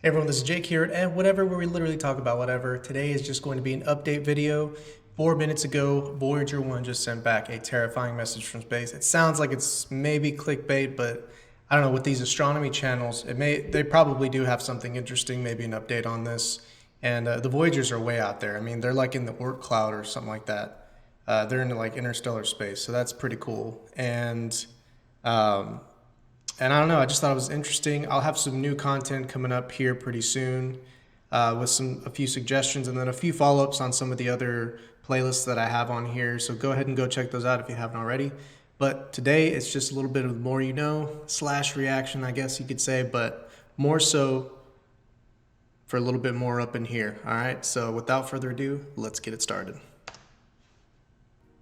Hey everyone, this is Jake here at Whatever, where we literally talk about whatever. Today is just going to be an update video. 4 minutes ago, Voyager 1 just sent back a terrifying message from space. It sounds like it's maybe clickbait, but I don't know, with these astronomy channels, they probably do have something interesting, maybe an update on this. And the Voyagers are way out there. I mean, they're like in the Oort cloud or something like that. They're into like interstellar space, so that's pretty cool. Um, and I don't know, I just thought it was interesting. I'll have some new content coming up here pretty soon with a few suggestions and then a few follow ups on some of the other playlists that I have on here. So go ahead and go check those out if you haven't already. But today it's just a little bit of the more you know slash reaction, I guess you could say, but more so for a little bit more up in here. All right, so without further ado, let's get it started.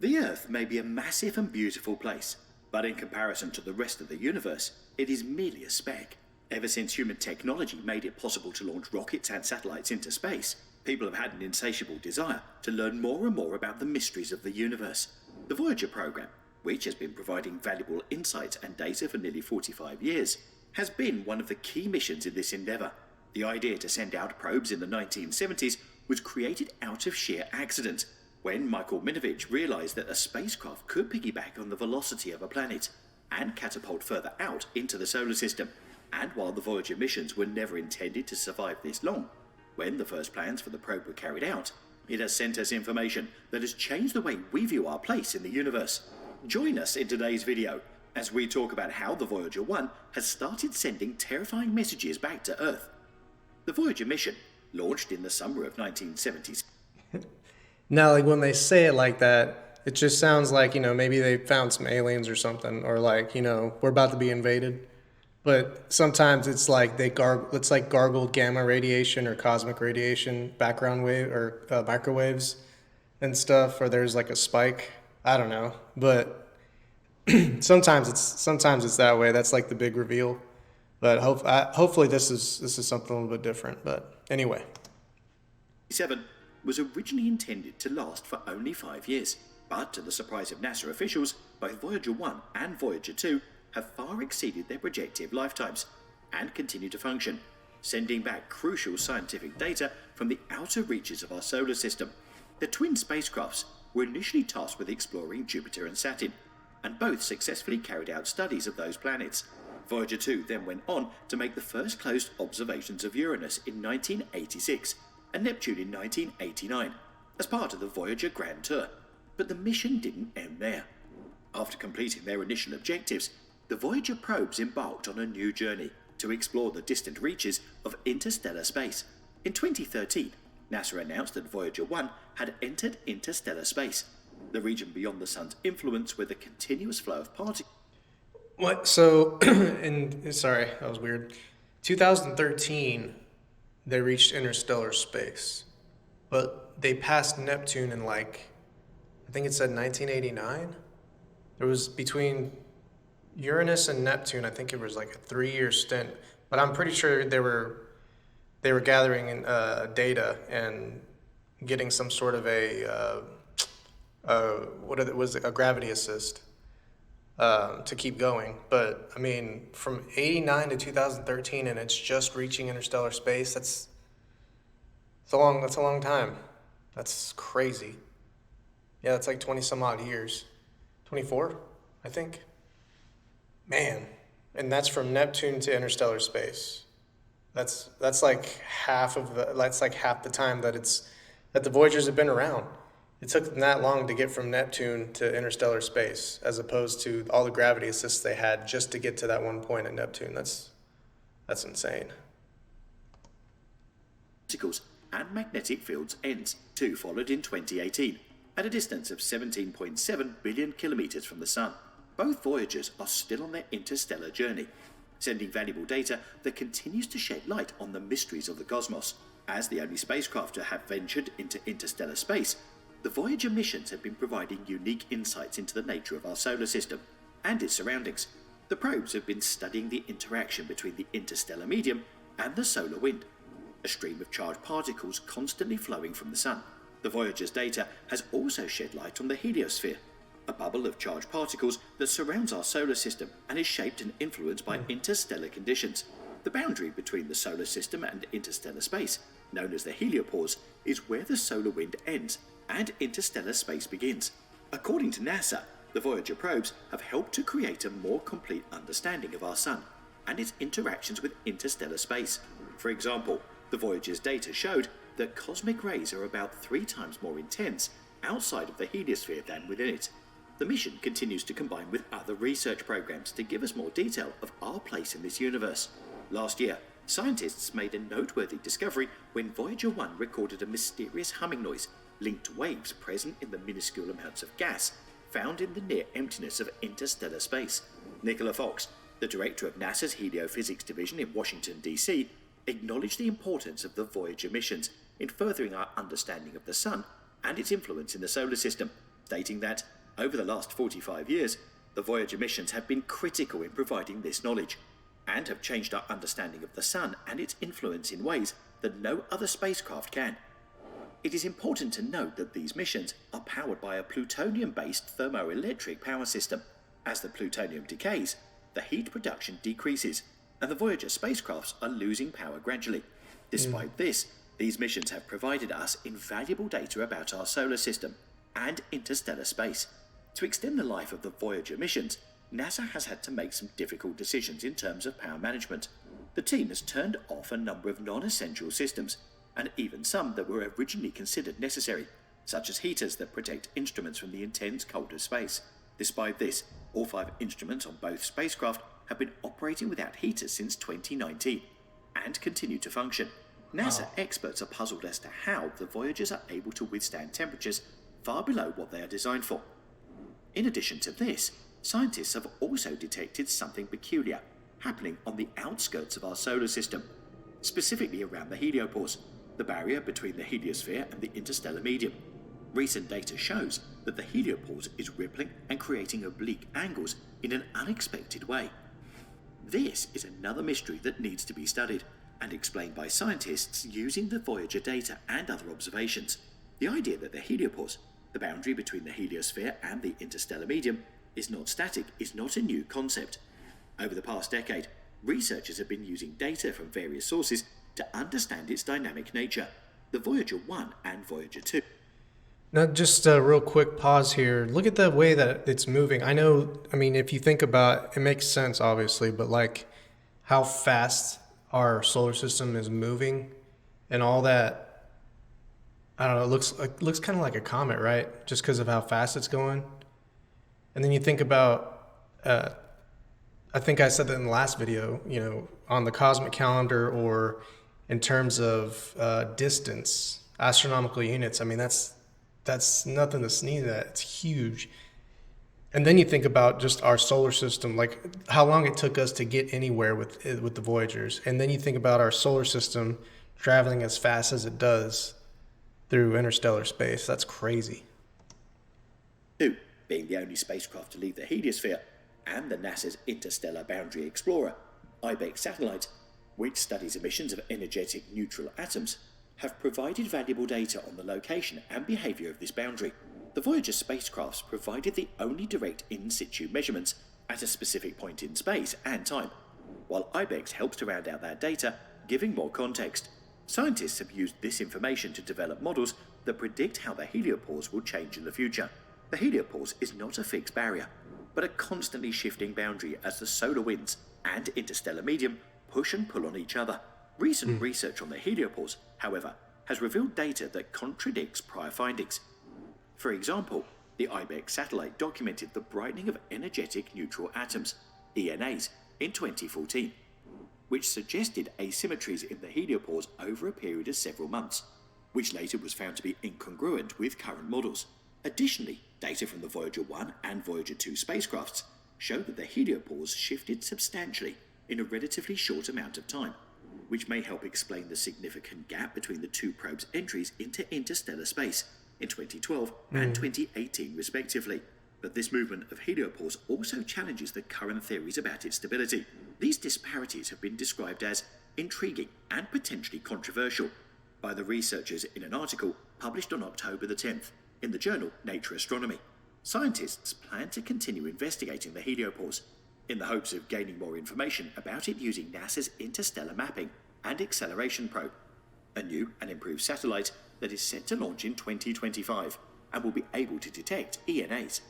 The Earth may be a massive and beautiful place, but in comparison to the rest of the universe, it is merely a speck. Ever since human technology made it possible to launch rockets and satellites into space, people have had an insatiable desire to learn more and more about the mysteries of the universe. The Voyager program, which has been providing valuable insights and data for nearly 45 years, has been one of the key missions in this endeavour. The idea to send out probes in the 1970s was created out of sheer accident, when Michael Minovich realised that a spacecraft could piggyback on the velocity of a planet and catapult further out into the solar system. And while the Voyager missions were never intended to survive this long, when the first plans for the probe were carried out, it has sent us information that has changed the way we view our place in the universe. Join us in today's video as we talk about how the Voyager 1 has started sending terrifying messages back to Earth. The Voyager mission, launched in the summer of 1970s. Now, like when they say it like that, it just sounds like, maybe they found some aliens or something, or like, we're about to be invaded. But sometimes it's like it's like gargled gamma radiation or cosmic radiation, background wave or microwaves and stuff, or there's like a spike. I don't know, but sometimes it's that way. That's like the big reveal. But hopefully this is something a little bit different. But anyway. 7 was originally intended to last for only 5 years, but to the surprise of NASA officials, both Voyager 1 and Voyager 2 have far exceeded their projected lifetimes and continue to function, sending back crucial scientific data from the outer reaches of our solar system. The twin spacecrafts were initially tasked with exploring Jupiter and Saturn, and both successfully carried out studies of those planets. Voyager 2 then went on to make the first close observations of Uranus in 1986 and Neptune in 1989 as part of the Voyager Grand Tour. But the mission didn't end there. After completing their initial objectives, the Voyager probes embarked on a new journey to explore the distant reaches of interstellar space. In 2013, NASA announced that Voyager 1 had entered interstellar space, the region beyond the Sun's influence with a continuous flow of particles. What? So, sorry, that was weird. 2013, they reached interstellar space, but they passed Neptune in like, I think it said 1989. There was between Uranus and Neptune, I think it was like a 3 year stint, but I'm pretty sure they were gathering data and getting some sort of was it, a gravity assist to keep going. But I mean, from '89 to 2013, and it's just reaching interstellar space. That's a long time. That's crazy. Yeah, it's like 20 some odd years, 24, I think. Man, and that's from Neptune to interstellar space. That's like that's like half the time that the Voyagers have been around. It took them that long to get from Neptune to interstellar space, as opposed to all the gravity assists they had just to get to that one point at Neptune. That's insane. Particles and magnetic fields ends. 2 followed in 2018, at a distance of 17.7 billion kilometres from the Sun. Both Voyagers are still on their interstellar journey, sending valuable data that continues to shed light on the mysteries of the cosmos. As the only spacecraft to have ventured into interstellar space, the Voyager missions have been providing unique insights into the nature of our solar system and its surroundings. The probes have been studying the interaction between the interstellar medium and the solar wind, a stream of charged particles constantly flowing from the Sun. The Voyager's data has also shed light on the heliosphere, a bubble of charged particles that surrounds our solar system and is shaped and influenced by interstellar conditions. The boundary between the solar system and interstellar space, known as the heliopause, is where the solar wind ends and interstellar space begins. According to NASA, the Voyager probes have helped to create a more complete understanding of our Sun and its interactions with interstellar space. For example, the Voyager's data showed that cosmic rays are about 3 times more intense outside of the heliosphere than within it. The mission continues to combine with other research programs to give us more detail of our place in this universe. Last year, scientists made a noteworthy discovery when Voyager 1 recorded a mysterious humming noise linked to waves present in the minuscule amounts of gas found in the near emptiness of interstellar space. Nicola Fox, the director of NASA's Heliophysics Division in Washington, D.C., acknowledged the importance of the Voyager missions in furthering our understanding of the Sun and its influence in the solar system, stating that, over the last 45 years, the Voyager missions have been critical in providing this knowledge, and have changed our understanding of the Sun and its influence in ways that no other spacecraft can. It is important to note that these missions are powered by a plutonium-based thermoelectric power system. As the plutonium decays, the heat production decreases, and the Voyager spacecrafts are losing power gradually. Despite this, these missions have provided us invaluable data about our solar system and interstellar space. To extend the life of the Voyager missions, NASA has had to make some difficult decisions in terms of power management. The team has turned off a number of non-essential systems, and even some that were originally considered necessary, such as heaters that protect instruments from the intense cold of space. Despite this, all 5 instruments on both spacecraft have been operating without heaters since 2019, and continue to function. NASA experts are puzzled as to how the Voyagers are able to withstand temperatures far below what they are designed for. In addition to this, scientists have also detected something peculiar happening on the outskirts of our solar system, specifically around the heliopause, the barrier between the heliosphere and the interstellar medium. Recent data shows that the heliopause is rippling and creating oblique angles in an unexpected way. This is another mystery that needs to be studied and explained by scientists using the Voyager data and other observations. The idea that the heliopause, the boundary between the heliosphere and the interstellar medium, is not static is not a new concept. Over the past decade, researchers have been using data from various sources to understand its dynamic nature. The Voyager 1 and Voyager 2. Now, just a real quick pause here. Look at the way that it's moving. I mean, if you think about it, makes sense, obviously, but like how fast our solar system is moving and all that, I don't know, it looks kind of like a comet, right? Just because of how fast it's going. And then you think about, I think I said that in the last video, on the cosmic calendar or in terms of distance, astronomical units. I mean, that's nothing to sneeze at. It's huge. And then you think about just our solar system, like how long it took us to get anywhere with the Voyagers. And then you think about our solar system traveling as fast as it does through interstellar space. That's crazy. 2, being the only spacecraft to leave the heliosphere, and the NASA's Interstellar Boundary Explorer, IBEX satellite, which studies emissions of energetic neutral atoms, have provided valuable data on the location and behavior of this boundary. The Voyager spacecrafts provided the only direct in-situ measurements at a specific point in space and time, while IBEX helps to round out that data, giving more context. Scientists have used this information to develop models that predict how the heliopause will change in the future. The heliopause is not a fixed barrier, but a constantly shifting boundary as the solar winds and interstellar medium push and pull on each other. Recent research on the heliopause, however, has revealed data that contradicts prior findings. For example, the IBEX satellite documented the brightening of energetic neutral atoms, ENAs, in 2014, which suggested asymmetries in the heliopause over a period of several months, which later was found to be incongruent with current models. Additionally, data from the Voyager 1 and Voyager 2 spacecrafts show that the heliopause shifted substantially in a relatively short amount of time, which may help explain the significant gap between the 2 probes' entries into interstellar space in 2012 and 2018 respectively. But this movement of heliopause also challenges the current theories about its stability. These disparities have been described as intriguing and potentially controversial by the researchers in an article published on October the 10th in the journal Nature Astronomy. Scientists plan to continue investigating the heliopause in the hopes of gaining more information about it using NASA's Interstellar Mapping and Acceleration Probe, a new and improved satellite that is set to launch in 2025 and will be able to detect ENAs.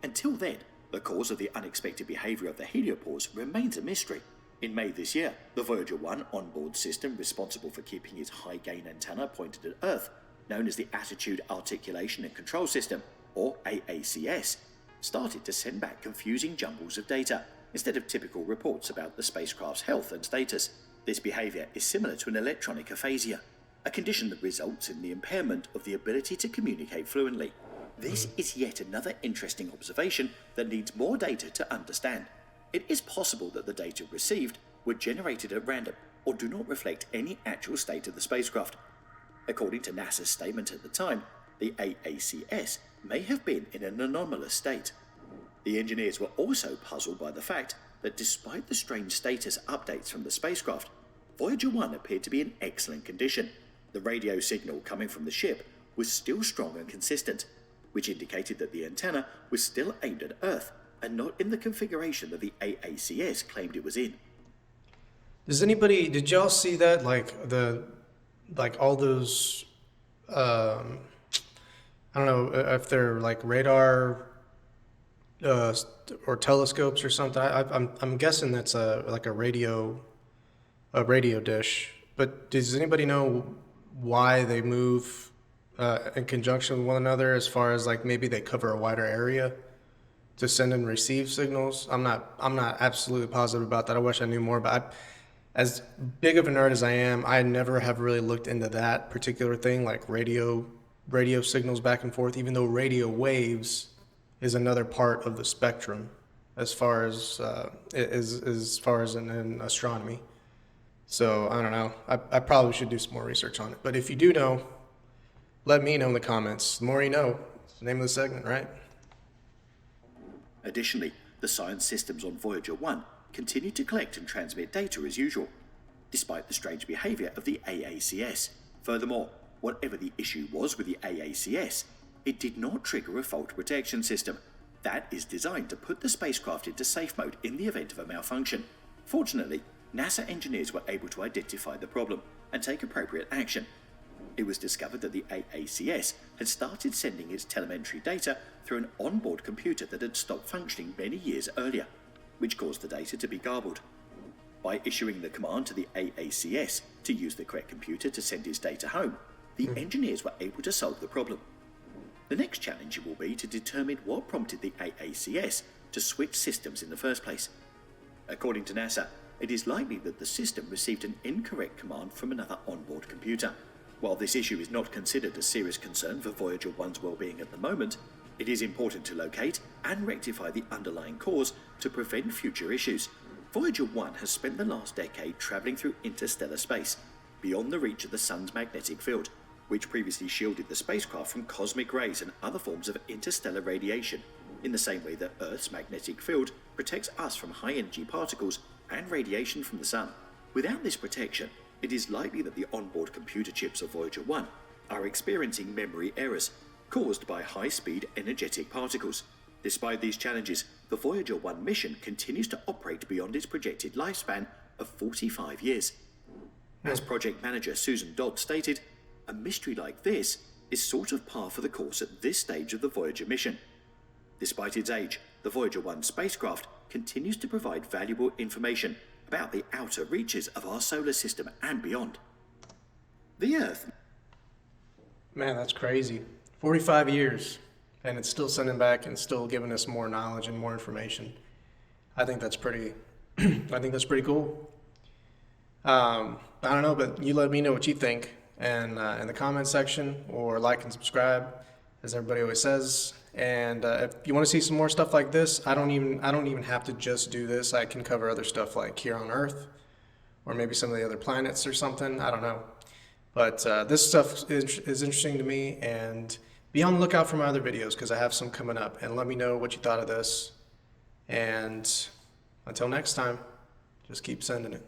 Until then, the cause of the unexpected behaviour of the Heliopause remains a mystery. In May this year, the Voyager 1 onboard system responsible for keeping its high-gain antenna pointed at Earth, known as the Attitude Articulation and Control System, or AACS, started to send back confusing jumbles of data, instead of typical reports about the spacecraft's health and status. This behaviour is similar to an electronic aphasia, a condition that results in the impairment of the ability to communicate fluently. This is yet another interesting observation that needs more data to understand. It is possible that the data received were generated at random or do not reflect any actual state of the spacecraft. According to NASA's statement at the time, the AACS may have been in an anomalous state. The engineers were also puzzled by the fact that despite the strange status updates from the spacecraft, Voyager 1 appeared to be in excellent condition. The radio signal coming from the ship was still strong and consistent, which indicated that the antenna was still aimed at Earth and not in the configuration that the AACS claimed it was in. Did y'all see that? Like all those, I don't know if they're like radar or telescopes or something. I'm guessing that's like a radio dish. But does anybody know why they move in conjunction with one another, as far as like maybe they cover a wider area to send and receive signals? I'm not absolutely positive about that. I wish I knew more, but as big of a nerd as I am, I never have really looked into that particular thing, like radio signals back and forth, even though radio waves is another part of the spectrum as far as in astronomy. So I don't know. I probably should do some more research on it. But if you do know, let me know in the comments. The more you know, it's the name of the segment, right? Additionally, the science systems on Voyager 1 continued to collect and transmit data as usual, despite the strange behaviour of the AACS. Furthermore, whatever the issue was with the AACS, it did not trigger a fault protection system. That is designed to put the spacecraft into safe mode in the event of a malfunction. Fortunately, NASA engineers were able to identify the problem and take appropriate action. It was discovered that the AACS had started sending its telemetry data through an onboard computer that had stopped functioning many years earlier, which caused the data to be garbled. By issuing the command to the AACS to use the correct computer to send its data home, the engineers were able to solve the problem. The next challenge will be to determine what prompted the AACS to switch systems in the first place. According to NASA, it is likely that the system received an incorrect command from another onboard computer. While this issue is not considered a serious concern for Voyager 1's well-being at the moment, it is important to locate and rectify the underlying cause to prevent future issues. Voyager 1 has spent the last decade travelling through interstellar space, beyond the reach of the Sun's magnetic field, which previously shielded the spacecraft from cosmic rays and other forms of interstellar radiation, in the same way that Earth's magnetic field protects us from high-energy particles and radiation from the Sun. Without this protection, it is likely that the onboard computer chips of Voyager 1 are experiencing memory errors caused by high-speed energetic particles. Despite these challenges, the Voyager 1 mission continues to operate beyond its projected lifespan of 45 years. As project manager Susan Dodd stated, "A mystery like this is sort of par for the course at this stage of the Voyager mission." Despite its age, the Voyager 1 spacecraft continues to provide valuable information about the outer reaches of our solar system and beyond. The Earth... Man, that's crazy. 45 years, and it's still sending back and still giving us more knowledge and more information. I think that's pretty cool. I don't know, but you let me know what you think and in the comment section, or like and subscribe, as everybody always says. And if you want to see some more stuff like this, I don't even have to just do this. I can cover other stuff like here on Earth, or maybe some of the other planets or something. I don't know. But this stuff is interesting to me, and be on the lookout for my other videos, because I have some coming up. And let me know what you thought of this. And until next time, just keep sending it.